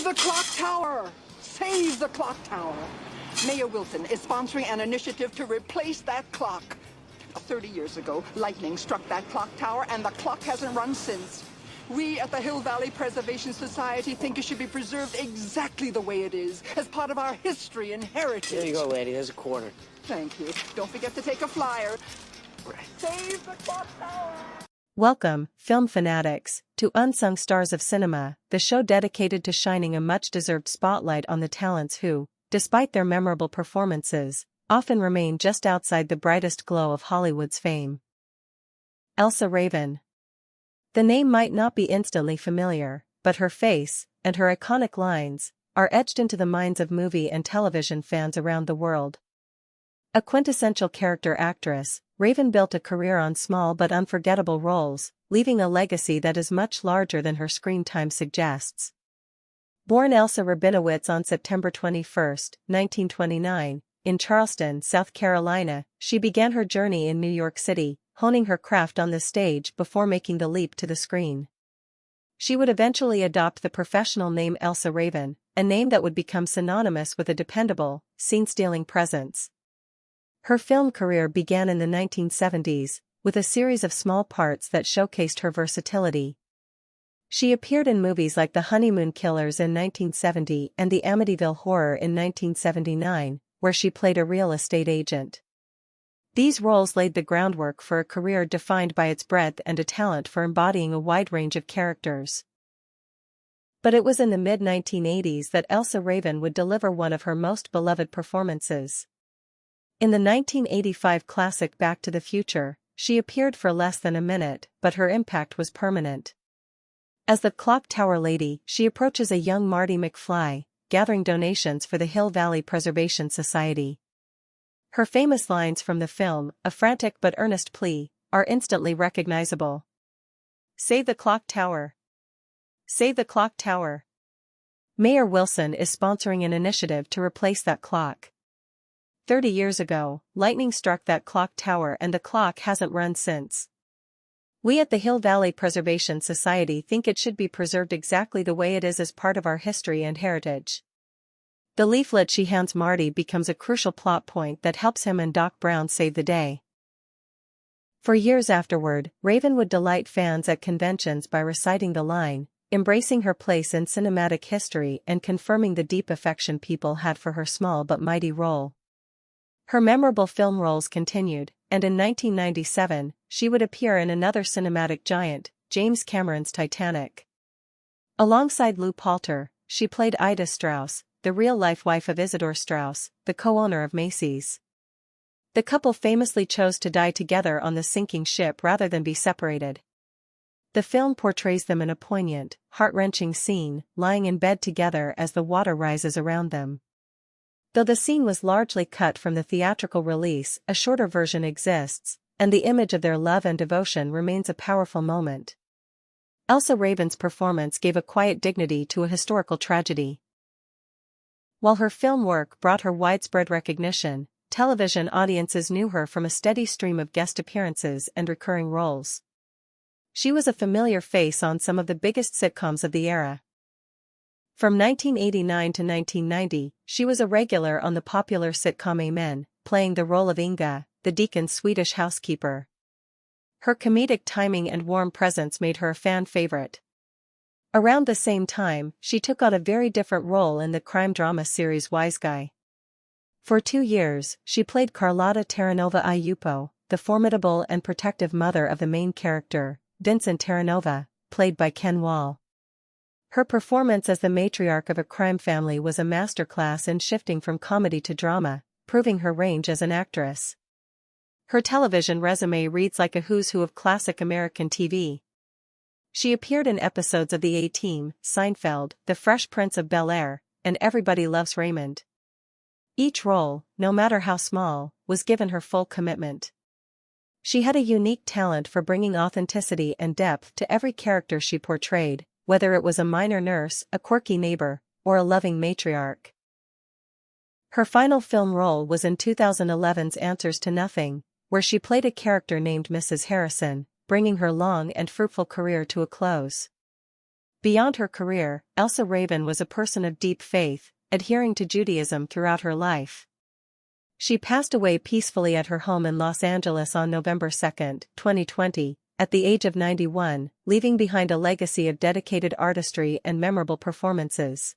Save the clock tower! Save the clock tower! Mayor Wilson is sponsoring an initiative to replace that clock. 30 years ago, lightning struck that clock tower, and the clock hasn't run since. We at the Hill Valley Preservation Society think it should be preserved exactly the way it is, as part of our history and heritage. Here you go, lady. There's a quarter. Thank you. Don't forget to take a flyer. Save the clock tower! Welcome, film fanatics, to Unsung Stars of Cinema, the show dedicated to shining a much-deserved spotlight on the talents who, despite their memorable performances, often remain just outside the brightest glow of Hollywood's fame. Elsa Raven. The name might not be instantly familiar, but her face, and her iconic lines, are etched into the minds of movie and television fans around the world. A quintessential character actress, Raven built a career on small but unforgettable roles, leaving a legacy that is much larger than her screen time suggests. Born Elsa Rabinowitz on September 21, 1929, in Charleston, South Carolina, she began her journey in New York City, honing her craft on the stage before making the leap to the screen. She would eventually adopt the professional name Elsa Raven, a name that would become synonymous with a dependable, scene-stealing presence. Her film career began in the 1970s, with a series of small parts that showcased her versatility. She appeared in movies like The Honeymoon Killers in 1970 and The Amityville Horror in 1979, where she played a real estate agent. These roles laid the groundwork for a career defined by its breadth and a talent for embodying a wide range of characters. But it was in the mid-1980s that Elsa Raven would deliver one of her most beloved performances. In the 1985 classic Back to the Future, she appeared for less than a minute, but her impact was permanent. As the Clock Tower Lady, she approaches a young Marty McFly, gathering donations for the Hill Valley Preservation Society. Her famous lines from the film, a frantic but earnest plea, are instantly recognizable. Save the clock tower! Save the clock tower! Mayor Wilson is sponsoring an initiative to replace that clock. 30 years ago, lightning struck that clock tower and the clock hasn't run since. We at the Hill Valley Preservation Society think it should be preserved exactly the way it is as part of our history and heritage. The leaflet she hands Marty becomes a crucial plot point that helps him and Doc Brown save the day. For years afterward, Raven would delight fans at conventions by reciting the line, embracing her place in cinematic history and confirming the deep affection people had for her small but mighty role. Her memorable film roles continued, and in 1997, she would appear in another cinematic giant, James Cameron's Titanic. Alongside Lou Poulter, she played Ida Strauss, the real-life wife of Isidore Strauss, the co-owner of Macy's. The couple famously chose to die together on the sinking ship rather than be separated. The film portrays them in a poignant, heart-wrenching scene, lying in bed together as the water rises around them. Though the scene was largely cut from the theatrical release, a shorter version exists, and the image of their love and devotion remains a powerful moment. Elsa Raven's performance gave a quiet dignity to a historical tragedy. While her film work brought her widespread recognition, television audiences knew her from a steady stream of guest appearances and recurring roles. She was a familiar face on some of the biggest sitcoms of the era. From 1989 to 1990, she was a regular on the popular sitcom Amen, playing the role of Inga, the deacon's Swedish housekeeper. Her comedic timing and warm presence made her a fan favorite. Around the same time, she took on a very different role in the crime drama series Wise Guy. For 2 years, she played Carlotta Terranova Ayupo, the formidable and protective mother of the main character, Vincent Terranova, played by Ken Wall. Her performance as the matriarch of a crime family was a masterclass in shifting from comedy to drama, proving her range as an actress. Her television resume reads like a who's who of classic American TV. She appeared in episodes of The A-Team, Seinfeld, The Fresh Prince of Bel-Air, and Everybody Loves Raymond. Each role, no matter how small, was given her full commitment. She had a unique talent for bringing authenticity and depth to every character she portrayed, whether it was a minor nurse, a quirky neighbor, or a loving matriarch. Her final film role was in 2011's Answers to Nothing, where she played a character named Mrs. Harrison, bringing her long and fruitful career to a close. Beyond her career, Elsa Raven was a person of deep faith, adhering to Judaism throughout her life. She passed away peacefully at her home in Los Angeles on November 2, 2020, at the age of 91, leaving behind a legacy of dedicated artistry and memorable performances.